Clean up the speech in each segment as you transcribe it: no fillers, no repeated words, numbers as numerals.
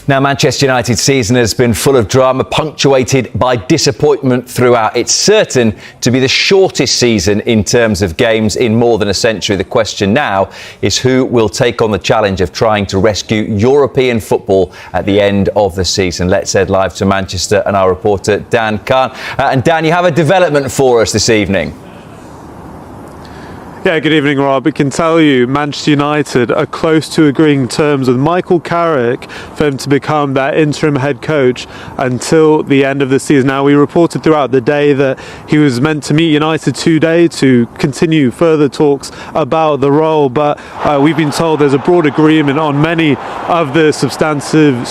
Now, Manchester United's season has been full of drama, punctuated by disappointment throughout. It's certain to be the shortest season in terms of games in more than a century. The question now is who will take on the challenge of trying to rescue European football at the end of the season. Let's head live to Manchester and our reporter Dan Khan. And Dan, you have a development for us this evening. Yeah, good evening, Rob. We can tell you Manchester United are close to agreeing terms with Michael Carrick for him to become their interim head coach until the end of the season. Now, we reported throughout the day that he was meant to meet United today to continue further talks about the role, but we've been told there's a broad agreement on many of the substantive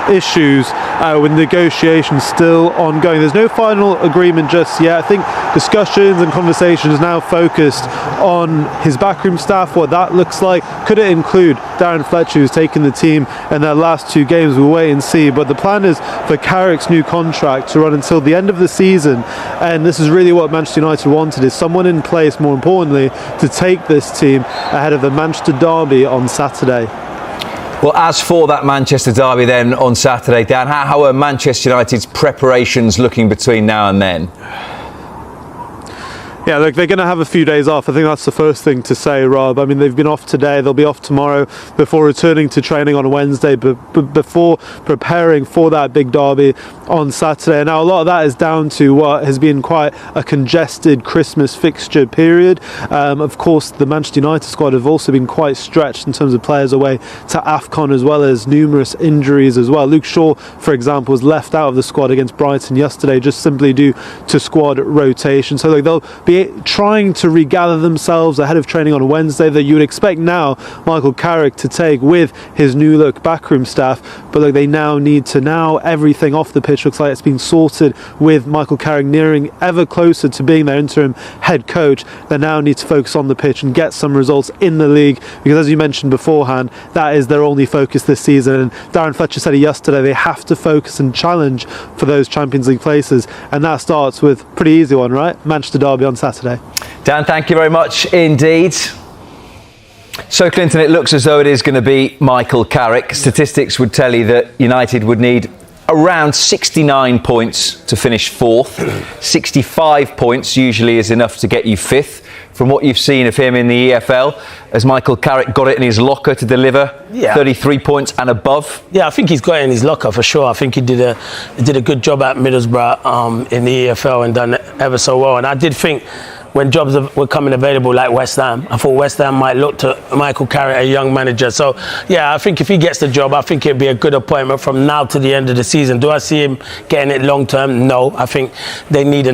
issues with negotiations still ongoing. There's no final agreement just yet. I think discussions and conversations now focused on his backroom staff, what that looks like. Could it include Darren Fletcher, who's taken the team in their last two games? We'll wait and see. But the plan is for Carrick's new contract to run until the end of the season, and this is really what Manchester United wanted, is someone in place, more importantly, to take this team ahead of the Manchester derby on Saturday. Well, as for that Manchester derby then on Saturday, Dan, how are Manchester United's preparations looking between now and then? Yeah, look, they're going to have a few days off. I think that's the first thing to say, Rob. I mean, they've been off today, they'll be off tomorrow before returning to training on Wednesday, but before preparing for that big derby on Saturday. Now, a lot of that is down to what has been quite a congested Christmas fixture period. Of course, the Manchester United squad have also been quite stretched in terms of players away to AFCON, as well as numerous injuries as well. Luke Shaw, for example, was left out of the squad against Brighton yesterday just simply due to squad rotation. So they'll be trying to regather themselves ahead of training on Wednesday, that you would expect now Michael Carrick to take with his new look backroom staff. But look, they now need to, everything off the pitch looks like it's been sorted with Michael Carrick nearing ever closer to being their interim head coach. They now need to focus on the pitch and get some results in the league, because as you mentioned beforehand, that is their only focus this season. And Darren Fletcher said it yesterday, they have to focus and challenge for those Champions League places, and that starts with a pretty easy one, right? Manchester derby on Saturday. Dan, thank you very much indeed. So, Clinton, it looks as though it is going to be Michael Carrick. Statistics would tell you that United would need around 69 points to finish fourth. 65 points usually is enough to get you fifth. From what you've seen of him in the EFL, has Michael Carrick got it in his locker to deliver 33 points and above? Yeah, I think he's got it in his locker for sure. I think he did a good job at Middlesbrough in the EFL and done ever so well. And I did think when jobs were coming available like West Ham, I thought West Ham might look to Michael Carrick, a young manager. So, yeah, I think if he gets the job, I think it'd be a good appointment from now to the end of the season. Do I see him getting it long term? No. I think they need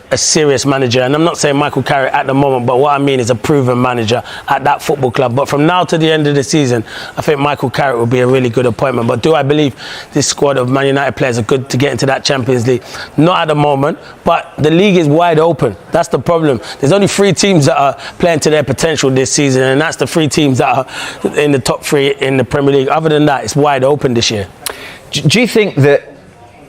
a serious manager, and I'm not saying Michael Carrick at the moment, but what I mean is a proven manager at that football club. But from now to the end of the season, I think Michael Carrick will be a really good appointment. But do I believe this squad of Man United players are good to get into that Champions League? Not at the moment, but the league is wide open. That's the problem. There's only 3 teams that are playing to their potential this season, and that's the 3 teams that are in the top 3 in the Premier League. Other than that, it's wide open this year. Do you think that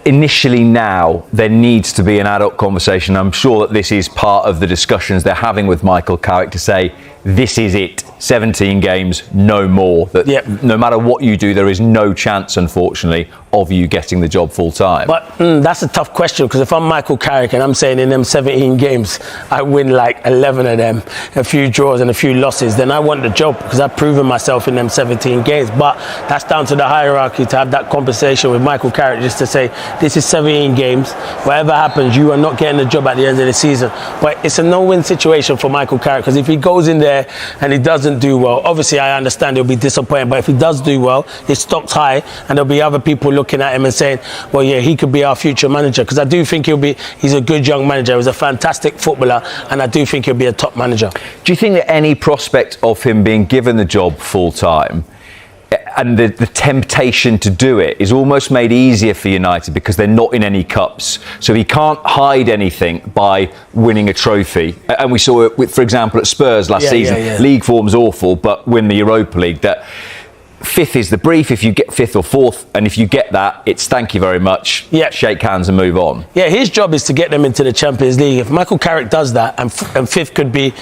initially now there needs to be an adult conversation? I'm sure that this is part of the discussions they're having with Michael Carrick to say, this is it, 17 games, no more. That no matter what you do, there is no chance, unfortunately, of you getting the job full time. But that's a tough question, because if I'm Michael Carrick and I'm saying in them 17 games I win like 11 of them, a few draws and a few losses, then I want the job, because I've proven myself in them 17 games. But that's down to the hierarchy to have that conversation with Michael Carrick, just to say, this is 17 games, whatever happens, you are not getting the job at the end of the season. But it's a no-win situation for Michael Carrick, because if he goes in there and he doesn't do well, obviously I understand he'll be disappointed, but if he does do well, his stock's high, and there'll be other people looking at him and saying, well, yeah, he could be our future manager, because I do think he's a good young manager. He's a fantastic footballer, and I do think he'll be a top manager. Do you think that any prospect of him being given the job full time and the temptation to do it is almost made easier for United because they're not in any cups, so he can't hide anything by winning a trophy? And we saw it with, for example, at Spurs last season. League form's awful, but win the Europa League. That fifth is the brief. If you get fifth or fourth, and if you get that, it's thank you very much, shake hands and move on. Yeah, his job is to get them into the Champions League. If Michael Carrick does that, and fifth could be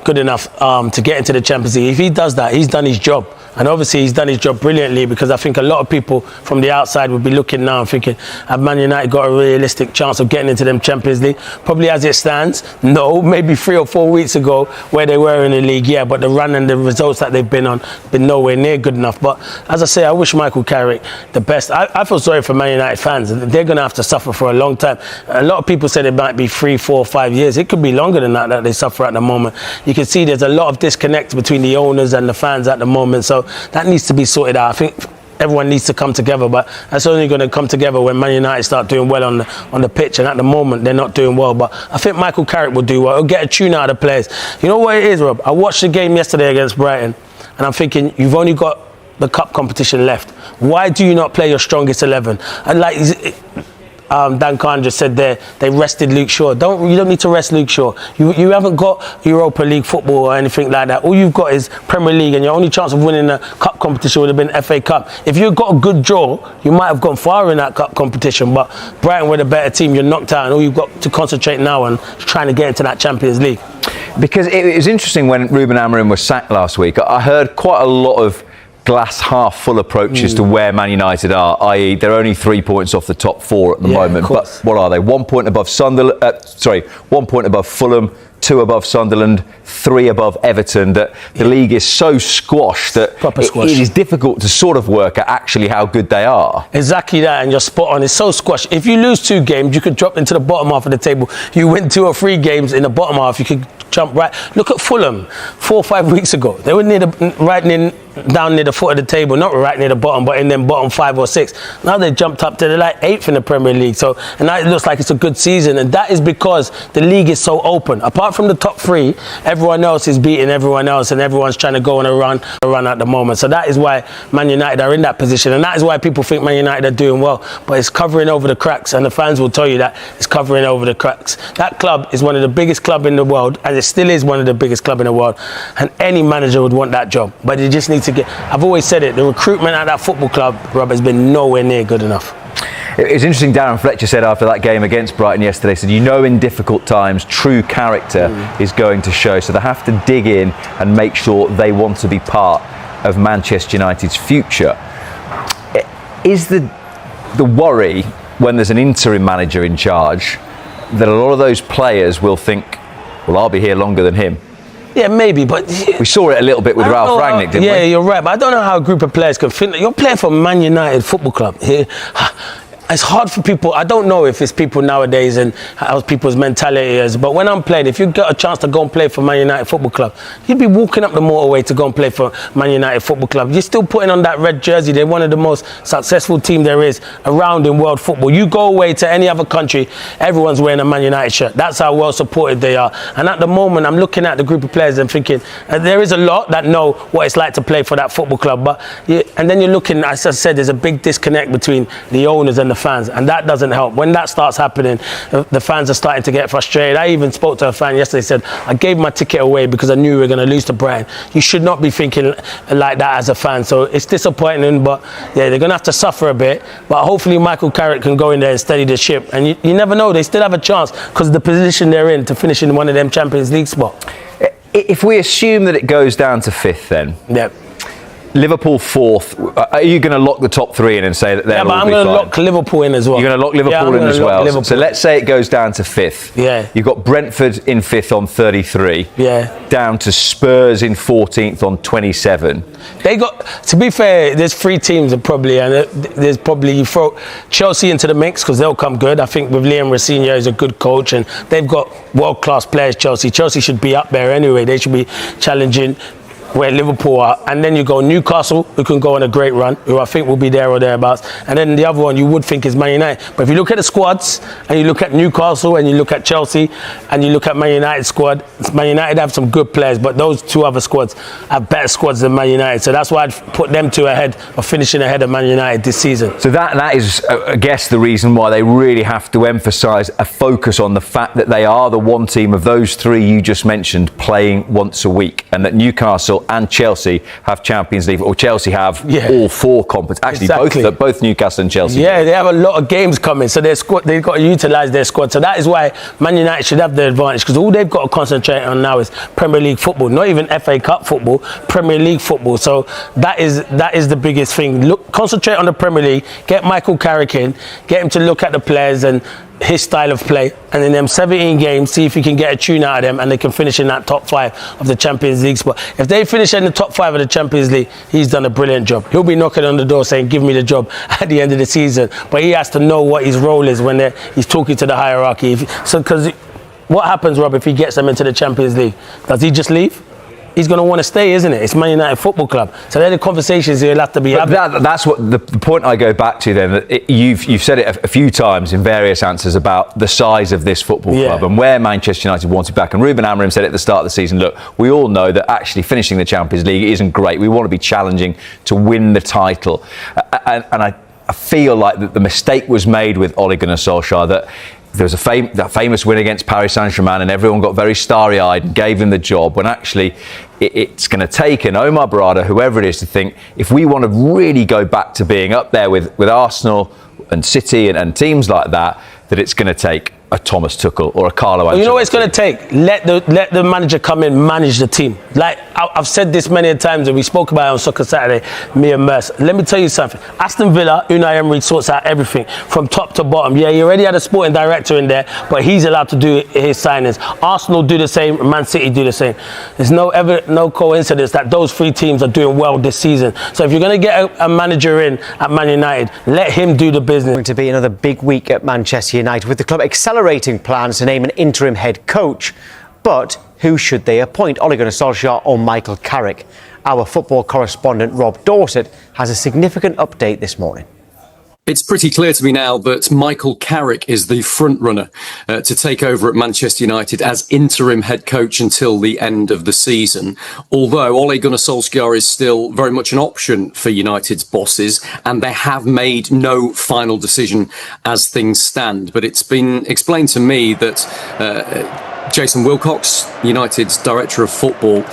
good enough to get into the Champions League, if he does that, he's done his job. And obviously he's done his job brilliantly, because I think a lot of people from the outside would be looking now and thinking, have Man United got a realistic chance of getting into them Champions League? Probably as it stands, no. Maybe 3 or 4 weeks ago where they were in the league, yeah, but the run and the results that they've been on been nowhere near good enough. But as I say, I wish Michael Carrick the best. I feel sorry for Man United fans. They're going to have to suffer for a long time. A lot of people said it might be 3, 4, 5 years. It could be longer than that they suffer at the moment. You can see there's a lot of disconnect between the owners and the fans at the moment, so that needs to be sorted out. I think everyone needs to come together, but that's only going to come together when Man United start doing well on the pitch, and at the moment they're not doing well. But I think Michael Carrick will do well. He'll get a tune out of the players. You know what it is, Rob? I watched the game yesterday against Brighton, and I'm thinking, you've only got the cup competition left. Why do you not play your strongest 11? And like Dan Khan just said there, they rested Luke Shaw. You don't need to rest Luke Shaw. You haven't got Europa League football or anything like that. All you've got is Premier League, and your only chance of winning a cup competition would have been FA Cup. If you've got a good draw, you might have gone far in that cup competition, but Brighton were the better team. You're knocked out, and all you've got to concentrate now on trying to get into that Champions League. Because it was interesting when Ruben Amorim was sacked last week. I heard quite a lot of glass half full approaches to where Man United are, i.e. they're only 3 points off the top 4 at the moment. But what are they? 1 point above Sunderland, 1 point above Fulham, 2 above Sunderland, 3 above Everton. That the league is so squashed that it is difficult to sort of work out actually how good they are. Exactly that, and you're spot on. It's so squashed. If you lose 2 games, you could drop into the bottom half of the table. You win 2 or 3 games in the bottom half, you could jump right. Look at Fulham 4 or 5 weeks ago. They were down near the foot of the table, not right near the bottom, but in them bottom 5 or 6. Now they jumped up to the 8th in the Premier League. So, and now it looks like it's a good season, and that is because the league is so open. Apart from the top 3, everyone else is beating everyone else, and everyone's trying to go on a run at the moment. So that is why Man United are in that position, and that is why people think Man United are doing well. But it's covering over the cracks, and the fans will tell you that it's covering over the cracks. That club is one of the biggest clubs in the world, and it still is one of the biggest clubs in the world, and any manager would want that job. But they just need to get, I've always said it, the recruitment at that football club, Rob, has been nowhere near good enough. It's interesting, Darren Fletcher said after that game against Brighton yesterday, said, you know, in difficult times, true character is going to show. So they have to dig in and make sure they want to be part of Manchester United's future. Is the worry when there's an interim manager in charge that a lot of those players will think, well, I'll be here longer than him? Yeah, maybe, but we saw it a little bit with Ralph Rangnick, didn't we? Yeah, you're right, but I don't know how a group of players can think that you're playing for Man United Football Club. It's hard for people. I don't know if it's people nowadays and how people's mentality is, but when I'm playing, if you get a chance to go and play for Man United Football Club, you'd be walking up the motorway to go and play for Man United Football Club. You're still putting on that red jersey. They're one of the most successful teams there is around in world football. You go away to any other country, everyone's wearing a Man United shirt. That's how well supported they are. And at the moment, I'm looking at the group of players and thinking, there is a lot that know what it's like to play for that football club. But and then you're looking, as I said, there's a big disconnect between the owners and the fans, and that doesn't help. When that starts happening, the fans are starting to get frustrated. I even spoke to a fan yesterday, said, I gave my ticket away because I knew we were going to lose to Brighton. You should not be thinking like that as a fan. So it's disappointing, but yeah, they're going to have to suffer a bit. But hopefully Michael Carrick can go in there and steady the ship. And you never know, they still have a chance because of the position they're in to finish in one of them Champions League spots. If we assume that it goes down to 5th then, yeah. Liverpool 4th. Are you going to lock the top 3 in and say that they're all be fine? Yeah, but I'm going to lock Liverpool in as well. You're going to lock Liverpool in as well. So let's say it goes down to 5th. Yeah. You've got Brentford in 5th on 33. Yeah. Down to Spurs in 14th on 27. They got, to be fair, there's 3 teams that probably, and there's probably, you throw Chelsea into the mix because they'll come good. I think with Liam Rossini is a good coach, and they've got world-class players, Chelsea. Chelsea should be up there anyway. They should be challenging where Liverpool are, and then you go Newcastle, who can go on a great run, who I think will be there or thereabouts, and then the other one you would think is Man United. But if you look at the squads, and you look at Newcastle, and you look at Chelsea, and you look at Man United squad, Man United have some good players, but those 2 other squads have better squads than Man United, so that's why I'd put them 2 ahead of finishing ahead of Man United this season. So that is, I guess, the reason why they really have to emphasise a focus on the fact that they are the one team of those 3 you just mentioned playing once a week, and that Newcastle Arsenal and Chelsea have Champions League, or Chelsea have all 4 competitions. Actually, Exactly. both Newcastle and Chelsea. Yeah, they have a lot of games coming, so they've got to utilise their squad. So that is why Man United should have the advantage, because all they've got to concentrate on now is Premier League football, not even FA Cup football, Premier League football. So that is the biggest thing. Look, concentrate on the Premier League, get Michael Carrick in, get him to look at the players and his style of play, and in them 17 games, see if he can get a tune out of them and they can finish in that top 5 of the Champions League spot. If they finish in the top 5 of the Champions League, he's done a brilliant job. He'll be knocking on the door saying, give me the job at the end of the season. But he has to know what his role is when he's talking to the hierarchy. Because what happens, Rob, if he gets them into the Champions League? Does he just leave? He's going to want to stay, isn't it? It's Man United Football Club. So they're the conversations he'll have to be having. That's what the point I go back to then. That you've said it a few times in various answers about the size of this football club and where Manchester United wanted back. And Ruben Amorim said at the start of the season, look, we all know that actually finishing the Champions League isn't great. We want to be challenging to win the title. And I feel like that the mistake was made with Ole Gunnar Solskjær, that there was that famous win against Paris Saint-Germain and everyone got very starry-eyed and gave him the job, when actually it's going to take an Omar Barada, whoever it is, to think, if we want to really go back to being up there with Arsenal and City and teams like that, that it's going to take a Thomas Tuchel or a Carlo Ancelotti. You know what it's going to take? Let the manager come in, manage the team. Like, I've said this many times, and we spoke about it on Soccer Saturday, me and Merce. Let me tell you something. Aston Villa, Unai Emery sorts out everything from top to bottom. Yeah, he already had a sporting director in there, but he's allowed to do his signings. Arsenal do the same, Man City do the same. There's no coincidence that those 3 teams are doing well this season. So if you're going to get a manager in at Man United, let him do the business. Going to be another big week at Manchester United, with the club accelerating plans to name an interim head coach. But who should they appoint, Ole Gunnar Solskjær or Michael Carrick? Our football correspondent Rob Dorset has a significant update this morning. It's pretty clear to me now that Michael Carrick is the front runner to take over at Manchester United as interim head coach until the end of the season. Although Ole Gunnar Solskjær is still very much an option for United's bosses, and they have made no final decision as things stand. But it's been explained to me that Jason Wilcox, United's director of football,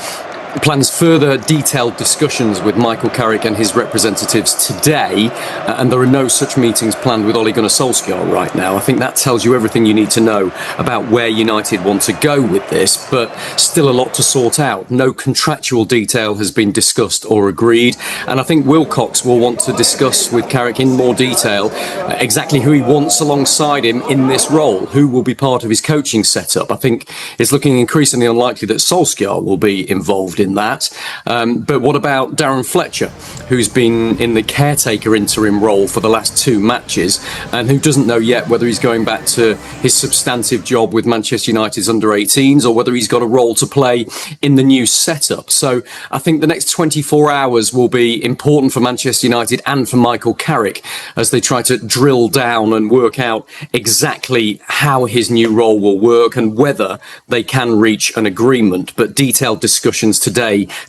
plans further detailed discussions with Michael Carrick and his representatives today, and there are no such meetings planned with Ole Gunnar Solskjær right now. I think that tells you everything you need to know about where United want to go with this, but still a lot to sort out. No contractual detail has been discussed or agreed, and I think Wilcox will want to discuss with Carrick in more detail exactly who he wants alongside him in this role, who will be part of his coaching setup. I think it's looking increasingly unlikely that Solskjær will be involved in that. But what about Darren Fletcher, who's been in the caretaker interim role for the last 2 matches and who doesn't know yet whether he's going back to his substantive job with Manchester United's under-18s or whether he's got a role to play in the new setup. So I think the next 24 hours will be important for Manchester United and for Michael Carrick as they try to drill down and work out exactly how his new role will work and whether they can reach an agreement. But detailed discussions today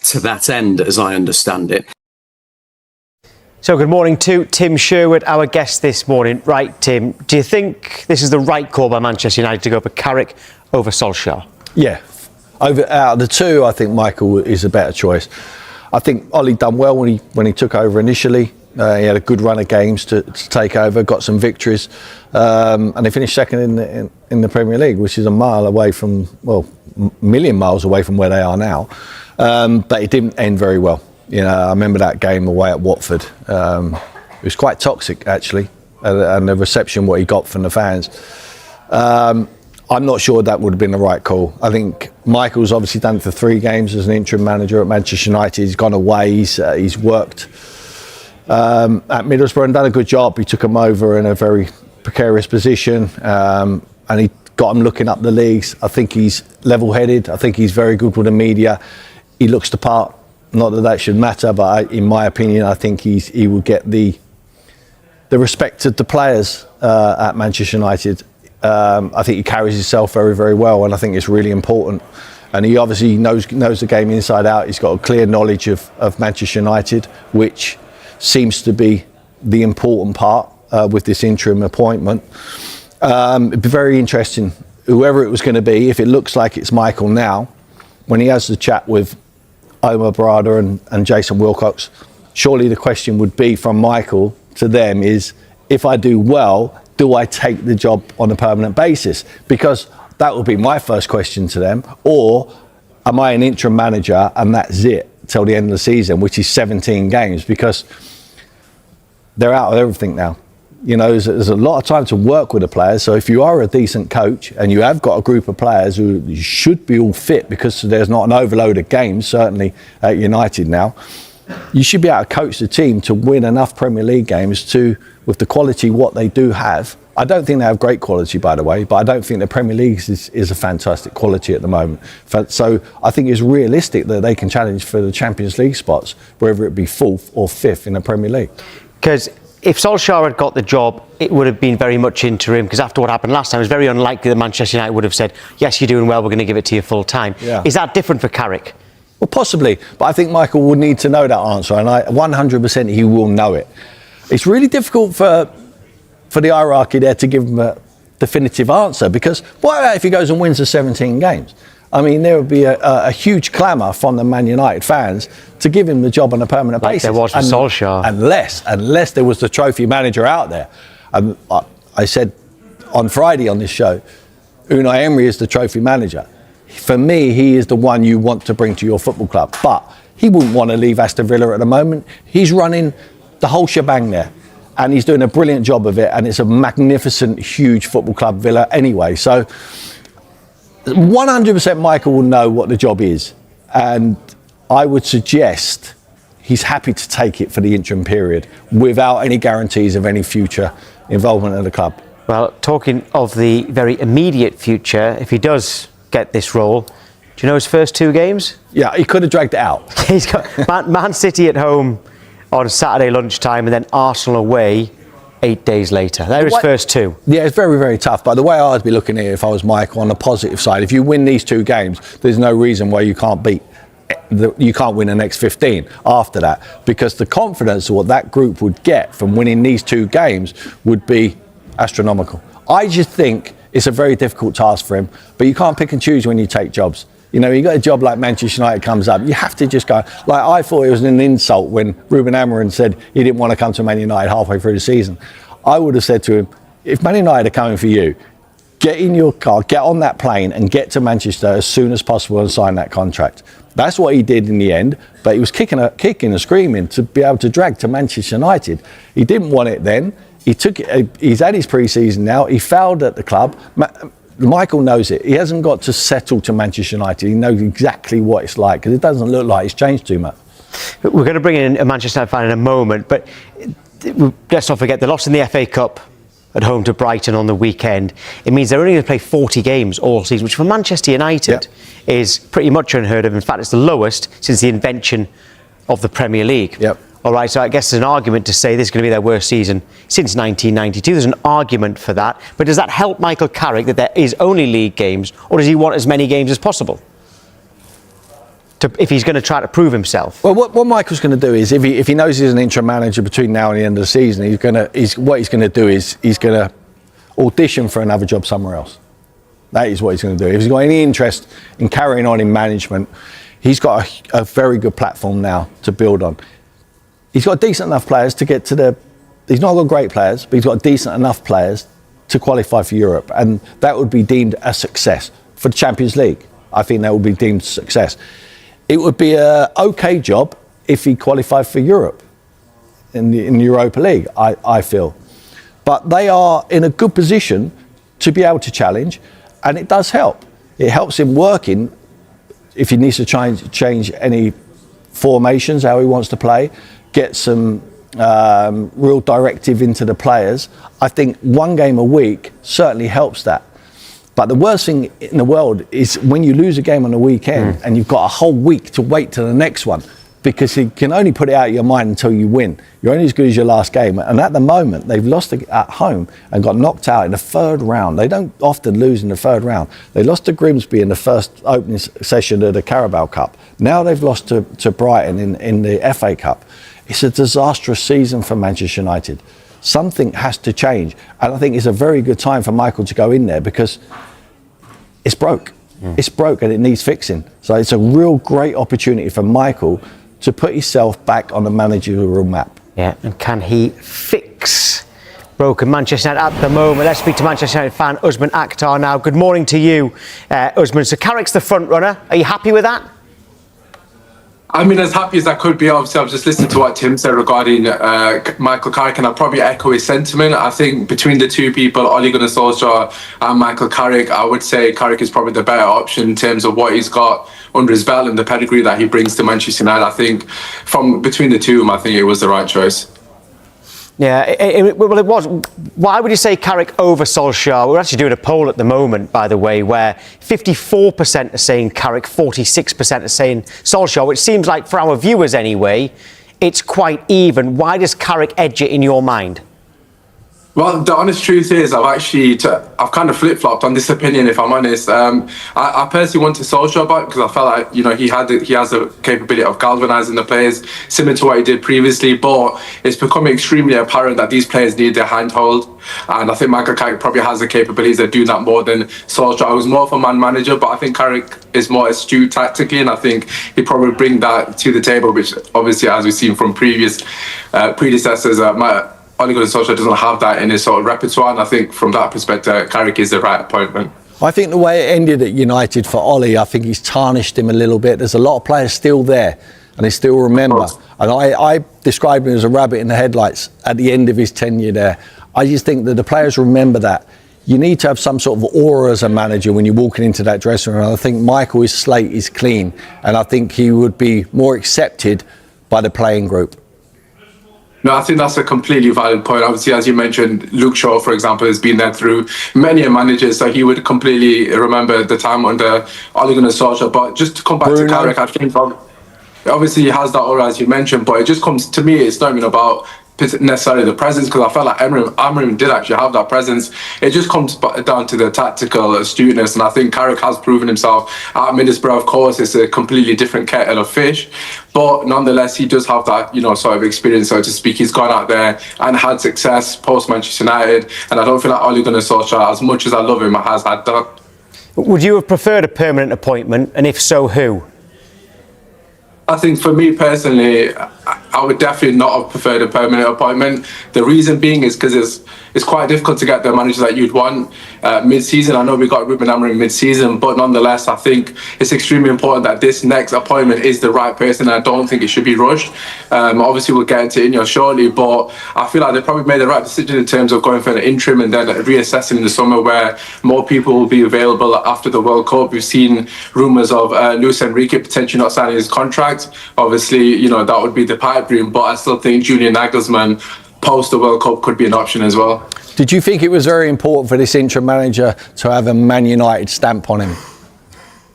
to that end, as I understand it. So good morning to Tim Sherwood, our guest this morning. Right, Tim, do you think this is the right call by Manchester United to go for Carrick over Solskjær? Yeah, out of the 2, I think Michael is a better choice. I think Ollie done well when he took over initially. He had a good run of games to take over, got some victories, and they finished second in the Premier League, which is a mile away from, well, million miles away from where they are now. But it didn't end very well. You know, I remember that game away at Watford. It was quite toxic, actually, and the reception what he got from the fans. I'm not sure that would have been the right call. I think Michael's obviously done it for 3 games as an interim manager at Manchester United. He's gone away. He's worked at Middlesbrough and done a good job. He took them over in a very precarious position, and he got him looking up the leagues. I think he's level-headed. I think he's very good with the media. He looks the part. Not that should matter, but in my opinion, I think he will get the respect of the players at Manchester United. I think he carries himself very, very well, and I think it's really important. And he obviously knows the game inside out. He's got a clear knowledge of Manchester United, which seems to be the important part with this interim appointment. It'd be very interesting, whoever it was going to be, if it looks like it's Michael now, when he has the chat with Omar Barada and Jason Wilcox. Surely the question would be from Michael to them is, if I do well, do I take the job on a permanent basis? Because that would be my first question to them. Or am I an interim manager and that's it till the end of the season, which is 17 games? Because they're out of everything now. You know, there's a lot of time to work with the players. So if you are a decent coach and you have got a group of players who should be all fit, because there's not an overload of games, certainly at United now, you should be able to coach the team to win enough Premier League games to, with the quality what they do have. I don't think they have great quality, by the way, but I don't think the Premier League is a fantastic quality at the moment. So I think it's realistic that they can challenge for the Champions League spots, whether it be 4th or 5th in the Premier League. Because if Solskjær had got the job, it would have been very much interim, because after what happened last time, it was very unlikely that Manchester United would have said, yes, you're doing well, we're going to give it to you full time. Yeah. Is that different for Carrick? Well, possibly, but I think Michael would need to know that answer, and 100% he will know it. It's really difficult for the hierarchy there to give him a definitive answer, because what about if he goes and wins the 17 games? I mean, there would be a huge clamour from the Man United fans to give him the job on a permanent basis. Like there was for Solskjær. Unless there was the trophy manager out there. I said on Friday on this show, Unai Emery is the trophy manager. For me, he is the one you want to bring to your football club. But he wouldn't want to leave Aston Villa at the moment. He's running the whole shebang there. And he's doing a brilliant job of it. And it's a magnificent, huge football club, Villa, anyway. So 100% Michael will know what the job is. And I would suggest he's happy to take it for the interim period without any guarantees of any future involvement in the club. Well, talking of the very immediate future, if he does get this role, do you know his first 2 games? Yeah, he could have dragged it out. He's got Man City at home on Saturday lunchtime and then Arsenal away 8 days later. They're his first 2. Yeah, it's very, very tough. But the way I'd be looking at it if I was Michael, on the positive side, if you win these 2 games, there's no reason why you can't win the next 15 after that, because the confidence of what that group would get from winning these 2 games would be astronomical. I just think it's a very difficult task for him, but you can't pick and choose when you take jobs. You know, you got a job like Manchester United comes up, you have to just go. Like, I thought it was an insult when Ruben Amorim said he didn't want to come to Man United halfway through the season. I would have said to him, if Man United are coming for you, get in your car, get on that plane and get to Manchester as soon as possible and sign that contract. That's what he did in the end, but he was kicking and screaming to be able to drag to Manchester United. He didn't want it then. He took it. He's had his pre-season now. He failed at the club. Michael knows it. He hasn't got to settle to Manchester United. He knows exactly what it's like, because it doesn't look like it's changed too much. We're going to bring in a Manchester United fan in a moment, but let's not forget they lost in the FA Cup at home to Brighton on the weekend. It means they're only going to play 40 games all season, which for Manchester United is pretty much unheard of. In fact, it's the lowest since the invention of the Premier League. Yep. All right, so I guess there's an argument to say this is going to be their worst season since 1992. There's an argument for that. But does that help Michael Carrick that there is only league games, or does he want as many games as possible if he's going to try to prove himself? Well, what Michael's going to do is, if he knows he's an interim manager between now and the end of the season, he's going to audition for another job somewhere else. That is what he's going to do. If he's got any interest in carrying on in management, he's got a very good platform now to build on. He's got decent enough players to get to he's not got great players, but he's got decent enough players to qualify for Europe, and that would be deemed a success. For the Champions League, I think that would be deemed a success. It would be an okay job if he qualified for Europe in the Europa League, I feel. But they are in a good position to be able to challenge, and it does help. It helps him working if he needs to change any formations, how he wants to play, get some real directive into the players. I think 1 game a week certainly helps that. But the worst thing in the world is when you lose a game on the weekend and you've got a whole week to wait to the next one, because you can only put it out of your mind until you win. You're only as good as your last game. And at the moment, they've lost at home and got knocked out in the 3rd round. They don't often lose in the 3rd round. They lost to Grimsby in the first opening session of the Carabao Cup. Now they've lost to Brighton in the FA Cup. It's a disastrous season for Manchester United. Something has to change. And I think it's a very good time for Michael to go in there, because it's broke. It's broke and it needs fixing. So it's a real great opportunity for Michael to put himself back on the managerial map. Yeah, and can he fix broken Manchester United at the moment? Let's speak to Manchester United fan Usman Akhtar now. Good morning to you, Usman. So Carrick's the front runner. Are you happy with that? I mean, as happy as I could be. Obviously, I've just listened to what Tim said regarding Michael Carrick, and I'll probably echo his sentiment. I think between the two people, Ole Gunnar Solskjær and Michael Carrick, I would say Carrick is probably the better option in terms of what he's got under his belt and the pedigree that he brings to Manchester United. I think from between the two of them, I think it was the right choice. Yeah, well, it was. Why would you say Carrick over Solskjær? We're actually doing a poll at the moment, by the way, where 54% are saying Carrick, 46% are saying Solskjær, which seems like, for our viewers anyway, it's quite even. Why does Carrick edge it in your mind? Well, the honest truth is, I've kind of flip-flopped on this opinion, if I'm honest. I personally wanted Solskjær back because I felt like, he has the capability of galvanising the players, similar to what he did previously. But it's becoming extremely apparent that these players need their handhold, and I think Michael Carrick probably has the capabilities of doing that more than Solskjær. I was more of a man manager, but I think Carrick is more astute tactically, and I think he probably bring that to the table, which obviously, as we've seen from previous predecessors, Ole Gunnar Solskjær doesn't have that in his sort of repertoire, and I think from that perspective, Carrick is the right appointment. I think the way it ended at United for Ole, I think he's tarnished him a little bit. There's a lot of players still there, and they still remember. And I described him as a rabbit in the headlights at the end of his tenure there. I just think that the players remember that. You need to have some sort of aura as a manager when you're walking into that dressing room. And I think Michael's slate is clean, and I think he would be more accepted by the playing group. No, I think that's a completely valid point. Obviously, as you mentioned, Luke Shaw, for example, has been there through many managers, so he would completely remember the time under Ole Gunnar Solskjær. But just to come back to Carrick, I think obviously he has that aura, as you mentioned, but it just comes to me, it's not even about necessarily the presence, because I felt like Imminent did actually have that presence. It just comes down to the tactical astuteness, and I think Carrick has proven himself at Middlesbrough. Of course, it's a completely different kettle of fish, but nonetheless, he does have that, sort of experience, so to speak. He's gone out there and had success post Manchester United, and I don't feel like Ole Gunnar Solskjær, as much as I love him, has had that. Would you have preferred a permanent appointment, and if so, who? I think for me personally, I would definitely not have preferred a permanent appointment. The reason being is because it's quite difficult to get the manager that you'd want mid-season. I know we got Ruben Amorim mid-season, but nonetheless, I think it's extremely important that this next appointment is the right person. I don't think it should be rushed. Obviously, we'll get into it shortly, but I feel like they probably made the right decision in terms of going for an interim and then reassessing in the summer where more people will be available after the World Cup. We've seen rumours of Luis Enrique potentially not signing his contract. Obviously, that would be the pipe dream, but I still think Julian Nagelsmann post the World Cup could be an option as well. Did you think it was very important for this interim manager to have a Man United stamp on him?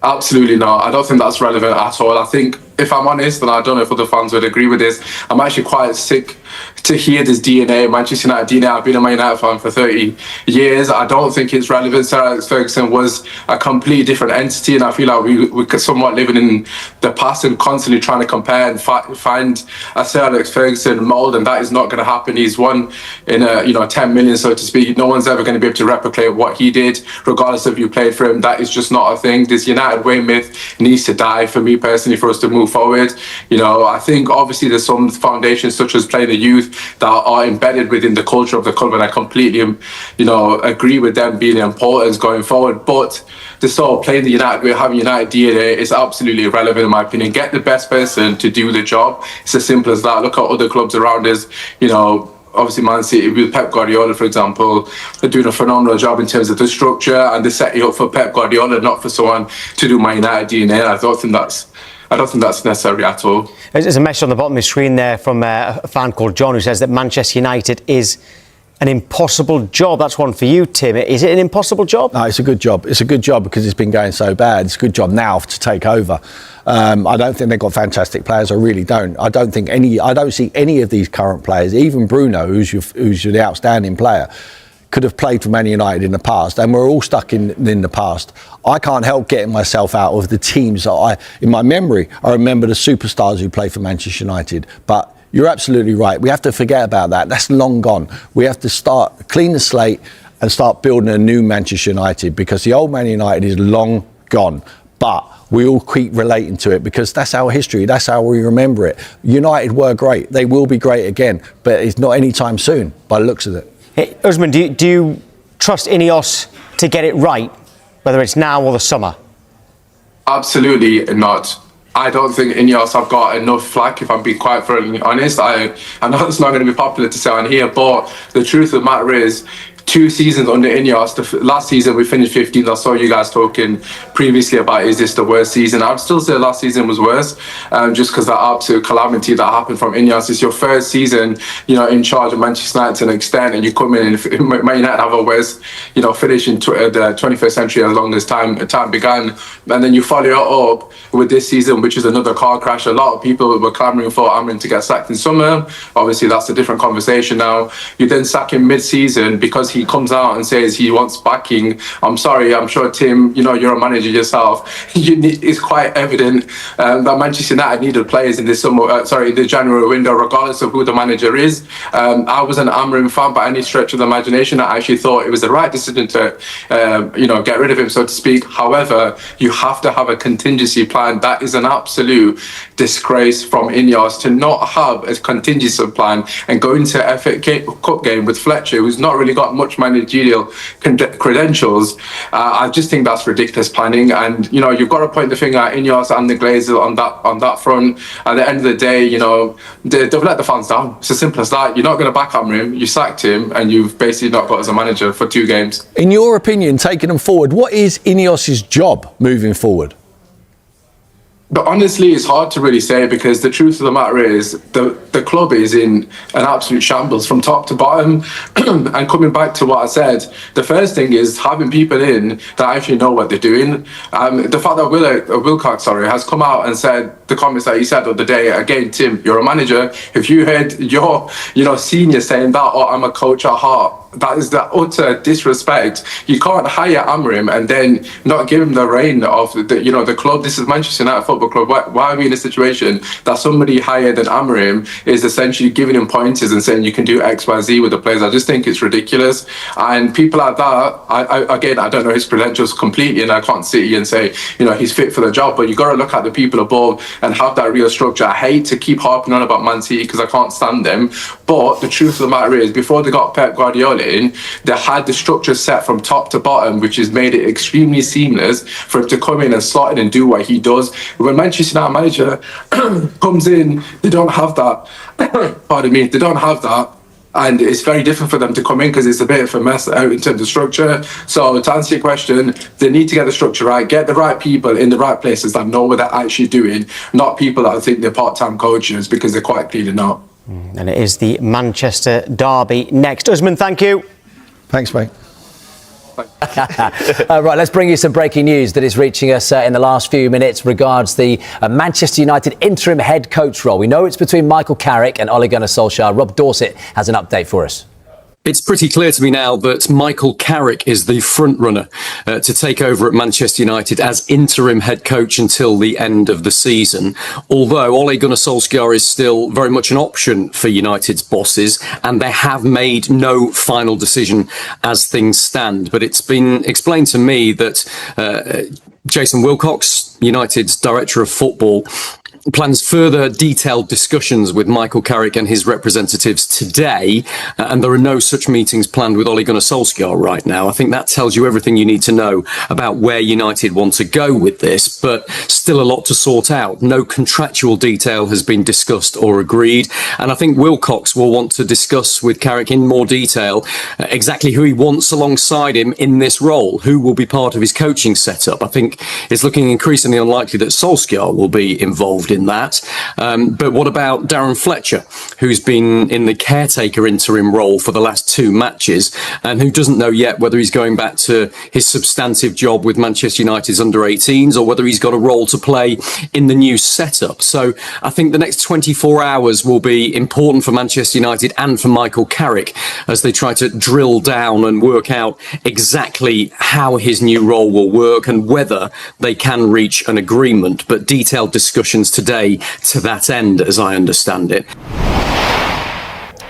Absolutely not. I don't think that's relevant at all. I think, if I'm honest, and I don't know if other fans would agree with this, I'm actually quite sick to hear this DNA, Manchester United DNA. I've been a Man United fan for 30 years. I don't think it's relevant. Sir Alex Ferguson was a completely different entity, and I feel like we could somewhat living in the past and constantly trying to compare and find a Sir Alex Ferguson mould, and that is not going to happen. He's one in 10 million, so to speak. No one's ever going to be able to replicate what he did, regardless of who played for him. That is just not a thing. This United way myth needs to die, for me personally, for us to move forward. I think obviously there's some foundations such as playing the youth that are embedded within the culture of the club, and I completely agree with them being important going forward. But the sort of playing the United way, having United DNA is absolutely irrelevant in my opinion. Get the best person to do the job. It's as simple as that. Look at other clubs around us, obviously Man City with Pep Guardiola, for example, they're doing a phenomenal job in terms of the structure, and they're setting up for Pep Guardiola, not for someone to do My United DNA. I don't think that's necessary at all. There's a message on the bottom of the screen there from a fan called John who says that Manchester United is an impossible job. That's one for you, Tim. Is it an impossible job? No, it's a good job. It's a good job because it's been going so bad. It's a good job now to take over. I don't think they've got fantastic players. I really don't. I don't see any of these current players, even Bruno, who's the outstanding player, could have played for Man United in the past, and we're all stuck in the past. I can't help getting myself out of the teams that in my memory, I remember the superstars who played for Manchester United, but you're absolutely right. We have to forget about that. That's long gone. We have to clean the slate and start building a new Manchester United, because the old Man United is long gone. But we all keep relating to it because that's our history. That's how we remember it. United were great. They will be great again, but it's not anytime soon by the looks of it. Hey, Usman, do you trust Ineos to get it right, whether it's now or the summer? Absolutely not. I don't think Ineos have got enough flack, if I'm being quite thoroughly honest. I know it's not going to be popular to say on here, but the truth of the matter is, 2 seasons under Ineos, last season we finished 15th. I saw you guys talking previously about, is this the worst season? I'd still say last season was worse, just because that absolute calamity that happened from Ineos. It's your first season, in charge of Manchester United to an extent, and you come in and Man United have a worst, finish in the 21st century as long as time began, and then you follow it up with this season, which is another car crash. A lot of people were clamouring for Amrin to get sacked in summer. Obviously, that's a different conversation now. You then sack him mid-season because he comes out and says he wants backing. I'm sorry, I'm sure, Tim, you're a manager yourself. It's quite evident that Manchester United needed players in this the January window, regardless of who the manager is. I was an Amrin fan by any stretch of the imagination. I actually thought it was the right decision to, get rid of him, so to speak. However, you have to have a contingency plan. That is an absolute disgrace from Ineos to not have a contingency plan and go into FA Cup game with Fletcher, who's not really got much managerial credentials. I just think that's ridiculous planning, and you've got to point the finger at Ineos and the Glazers on that front. At the end of the day, they've let the fans down. It's as simple as that. You're not going to back him, you sacked him, and you've basically not got as a manager for 2 games. In your opinion, taking them forward, what is Ineos's job moving forward? But honestly, it's hard to really say, because the truth of the matter is the club is in an absolute shambles from top to bottom. And coming back to what I said, the first thing is having people in that actually know what they're doing. The fact that Wilcox has come out and said the comments that he said the other day, again, Tim, you're a manager. If you heard your senior saying that, or I'm a coach at heart, that is the utter disrespect. You can't hire Amrim and then not give him the reign of the club. This is Manchester United Football Club. Why are we in a situation that somebody higher than Amrim is essentially giving him pointers and saying you can do X, Y, Z with the players? I just think it's ridiculous. And people like that, I don't know his credentials completely, and I can't sit here and say he's fit for the job. But you got to look at the people above and have that real structure. I hate to keep harping on about Man City because I can't stand them, but the truth of the matter is, before they got Pep Guardiola in, they had the structure set from top to bottom, which has made it extremely seamless for him to come in and slot in and do what he does. When Manchester United manager comes in, they don't have that. Pardon me, they don't have that. And it's very different for them to come in because it's a bit of a mess out in terms of structure. So to answer your question, they need to get the structure right, get the right people in the right places that know what they're actually doing, not people that think they're part-time coaches, because they're quite clearly not. And it is the Manchester derby next. Usman, thank you. Thanks, mate. Right, let's bring you some breaking news that is reaching us in the last few minutes regards the Manchester United interim head coach role. We know it's between Michael Carrick and Ole Gunnar Solskjær. Rob Dorset has an update for us. It's pretty clear to me now that Michael Carrick is the front runner to take over at Manchester United as interim head coach until the end of the season. Although Ole Gunnar Solskjær is still very much an option for United's bosses, and they have made no final decision as things stand. But it's been explained to me that Jason Wilcox, United's director of football, plans further detailed discussions with Michael Carrick and his representatives today, and there are no such meetings planned with Ole Gunnar Solskjær right now. I think that tells you everything you need to know about where United want to go with this, but still a lot to sort out. No contractual detail has been discussed or agreed, and I think Wilcox will want to discuss with Carrick in more detail exactly who he wants alongside him in this role, who will be part of his coaching setup. I think it's looking increasingly unlikely that Solskjær will be involved in that. But what about Darren Fletcher, who's been in the caretaker interim role for the last 2 matches and who doesn't know yet whether he's going back to his substantive job with Manchester United's under-18s or whether he's got a role to play in the new setup. So I think the next 24 hours will be important for Manchester United and for Michael Carrick as they try to drill down and work out exactly how his new role will work and whether they can reach an agreement. But detailed discussions today to that end, as I understand it.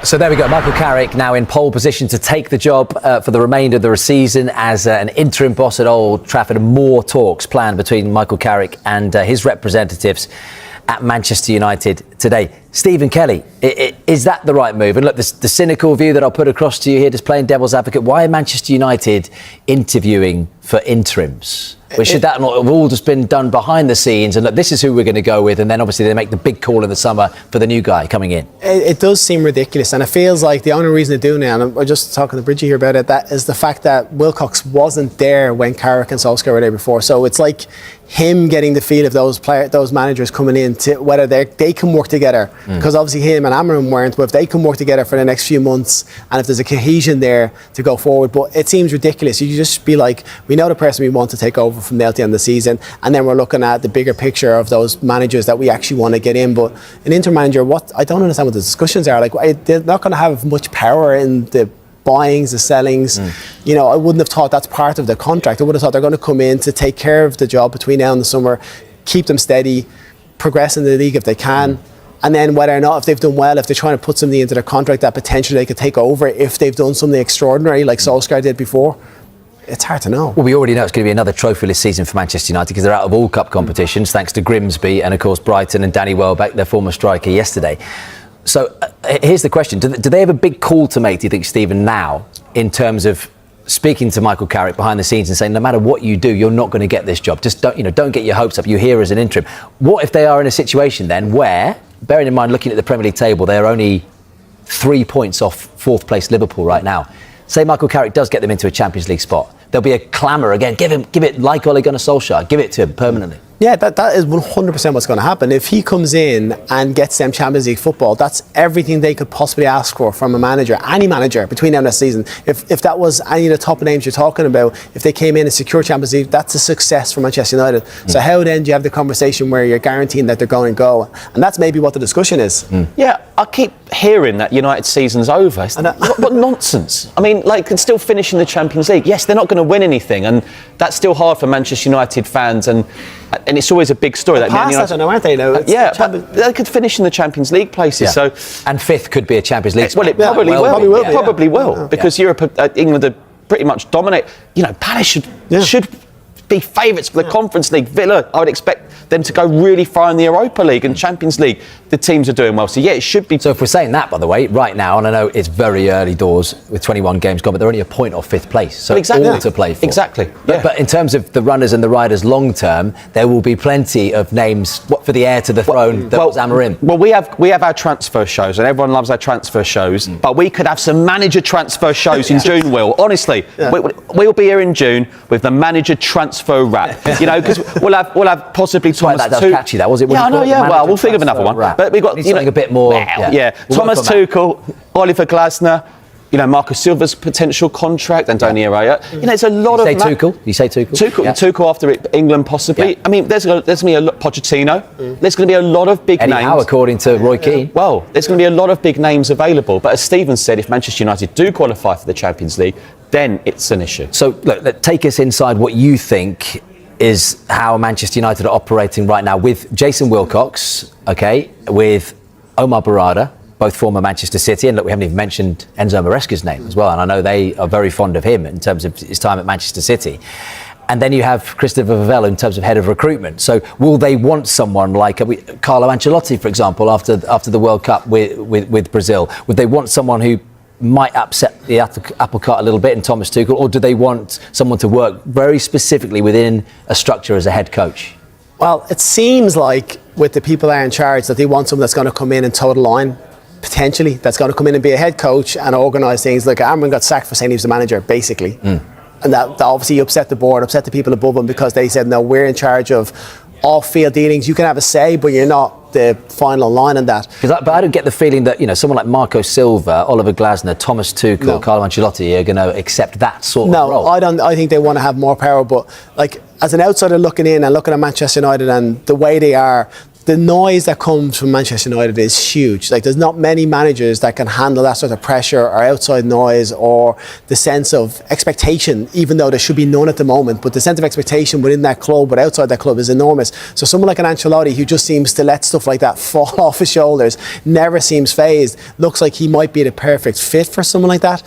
So there we go. Michael Carrick now in pole position to take the job for the remainder of the season as an interim boss at Old Trafford. More talks planned between Michael Carrick and his representatives at Manchester United today. Stephen Kelly, is that the right move? And look, the cynical view that I'll put across to you here, just playing devil's advocate, why are Manchester United interviewing for interims? Should that not have all just been done behind the scenes and look, this is who we're going to go with, and then obviously they make the big call in the summer for the new guy coming in? It does seem ridiculous, and it feels like the only reason they're doing it, and I'm just talking to Bridgie here about it, that is the fact that Wilcox wasn't there when Carrick and Solskjær were there before. So it's like him getting the feel of those managers coming in to whether they can work together, because obviously him and Amarim weren't, but if they can work together for the next few months and if there's a cohesion there to go forward. But it seems ridiculous. You just be like, we know the person we want to take over from now at the end of the season, and then we're looking at the bigger picture of those managers that we actually want to get in. But an interim manager, I don't understand what the discussions are like. They're not going to have much power in the buyings, the sellings. You know, I wouldn't have thought that's part of the contract. I would have thought they're going to come in to take care of the job between now and the summer, keep them steady, progress in the league if they can, and then whether or not, if they've done well, if they're trying to put something into their contract that potentially they could take over if they've done something extraordinary like Solskjær did before. It's hard to know. Well, we already know it's going to be another trophyless season for Manchester United because they're out of all cup competitions thanks to Grimsby and of course Brighton and Danny Welbeck, their former striker, yesterday. So here's the question. Do they have a big call to make, do you think, Stephen, now in terms of speaking to Michael Carrick behind the scenes and saying no matter what you do, you're not going to get this job. Just don't get your hopes up. You're here as an interim. What if they are in a situation then where, bearing in mind looking at the Premier League table, they're only 3 points off fourth place Liverpool right now. Say Michael Carrick does get them into a Champions League spot. There'll be a clamour again. Give it like Ole Gunnar Solskjær. Give it to him permanently. Yeah, that is 100% what's going to happen. If he comes in and gets them Champions League football, that's everything they could possibly ask for from a manager, any manager, between now and this season. If that was any of the top names you're talking about, if they came in and secured Champions League, that's a success for Manchester United. So how then do you have the conversation where you're guaranteeing that they're going to go? And that's maybe what the discussion is. Yeah, I keep hearing that United season's over. What nonsense. I mean, like, it's still finishing the Champions League. Yes, they're not going to win anything, and that's still hard for Manchester United fans, and it's always a big story. That I don't know, aren't they? Now, but they could finish in the Champions League places. Yeah. So, and fifth could be a Champions League. Well, it probably will. Because Europe, England are pretty much dominate. You know, Palace should be favourites for the Conference League. Villa, I would expect them to go really far in the Europa League and Champions League. The teams are doing well. So, yeah, it should be. So if we're saying that, by the way, right now, and I know it's very early doors with 21 games gone, but they're only a point off fifth place. So all to play for. Exactly. Yeah. But in terms of the runners and the riders long term, there will be plenty of names for the heir to the throne that was Amarim. Well, we have our transfer shows, and everyone loves our transfer shows, but we could have some manager transfer shows in June, Will. Honestly, we'll be here in June with the manager transfer rap. You know, because we'll have possibly Thomas that was catchy, that was it? Yeah, I know, yeah. Well, we'll think of another one. Rap. But we've got something a bit more. Thomas Tuchel, Oliver Glasner, you know, Marcus Silva's potential contract, and Tony Araya. You know, there's a lot of. You say Tuchel? Tuchel after England, possibly. Yeah. I mean, there's going to be a lot. Pochettino. There's going to be a lot of big names. Eddie Howe, according to Roy Keane. Well, there's going to be a lot of big names available. But as Stephen said, if Manchester United do qualify for the Champions League, then it's an issue. So, look, take us inside what you think is how Manchester United are operating right now with Jason Wilcox, with Omar Barada, both former Manchester City, and look, we haven't even mentioned Enzo Maresca's name as well, and I know they are very fond of him in terms of his time at Manchester City. And then you have Christopher Vivella in terms of head of recruitment. So will they want someone like Carlo Ancelotti, for example, after the World Cup with Brazil? Would they want someone who might upset the apple cart a little bit in Thomas Tuchel, or do they want someone to work very specifically within a structure as a head coach? Well, it seems like with the people that are in charge that they want someone that's going to come in and toe the line, potentially, that's going to come in and be a head coach and organise things. Like Amarim got sacked for saying he was the manager, basically. And that obviously upset the board, upset the people above him, because they said, no, we're in charge of off-field dealings. You can have a say, but you're not the final line on that. But I don't get the feeling that, you know, someone like Marco Silva, Oliver Glasner, Thomas Tuchel, Carlo Ancelotti are going to accept that sort of role. No, I think they want to have more power, but like as an outsider looking in and looking at Manchester United and the way they are, the noise that comes from Manchester United is huge. Like, there's not many managers that can handle that sort of pressure or outside noise or the sense of expectation, even though there should be none at the moment. But the sense of expectation within that club, but outside that club, is enormous. So someone like an Ancelotti, who just seems to let stuff like that fall off his shoulders, never seems fazed, looks like he might be the perfect fit for someone like that.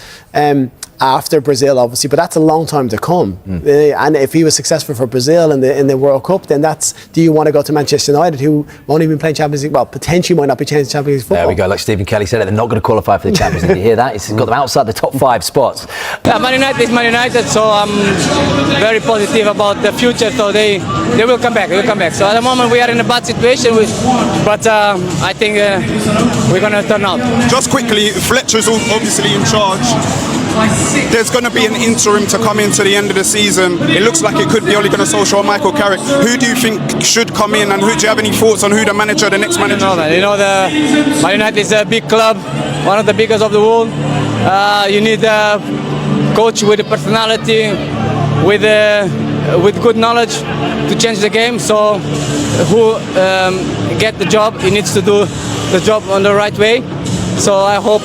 After Brazil, obviously, but that's a long time to come. And if he was successful for Brazil in the World Cup, then do you want to go to Manchester United, who won't even play Champions League? Well, potentially might not be changing Champions League football. There we go. Like Stephen Kelly said, they're not going to qualify for the Champions League. You hear that? It's got them outside the top 5 spots. Yeah, Man United is Man United, so I'm very positive about the future. So they will come back. They will come back. So at the moment we are in a bad situation, but I think we're going to turn out. Just quickly, Fletcher's obviously in charge. There's going to be an interim to come into the end of the season. It looks like it could be Ole Gunnar Solskjær or Michael Carrick. Who do you think should come in, and do you have any thoughts on who the next manager? The Man United is a big club, one of the biggest of the world. You need a coach with a personality, with good knowledge to change the game. So who get the job, he needs to do the job on the right way. So I hope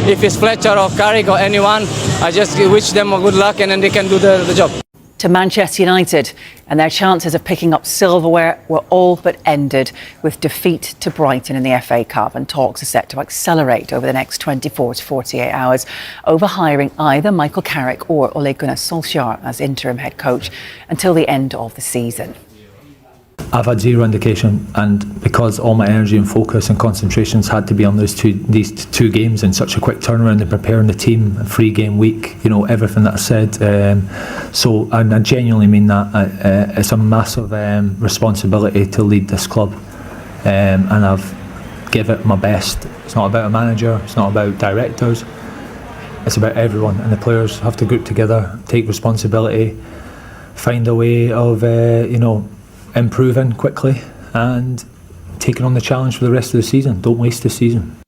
if it's Fletcher or Carrick or anyone, I just wish them a good luck and then they can do the job. To Manchester United, and their chances of picking up silverware were all but ended with defeat to Brighton in the FA Cup, and talks are set to accelerate over the next 24 to 48 hours over hiring either Michael Carrick or Ole Gunnar Solskjær as interim head coach until the end of the season. I've had zero indication, and because all my energy and focus and concentrations had to be on these two games in such a quick turnaround and preparing the team, a 3-game week, everything that I said. So I genuinely mean that. It's a massive responsibility to lead this club, and I've given it my best. It's not about a manager, it's not about directors, it's about everyone, and the players have to group together, take responsibility, find a way of improving quickly and taking on the challenge for the rest of the season. Don't waste the season.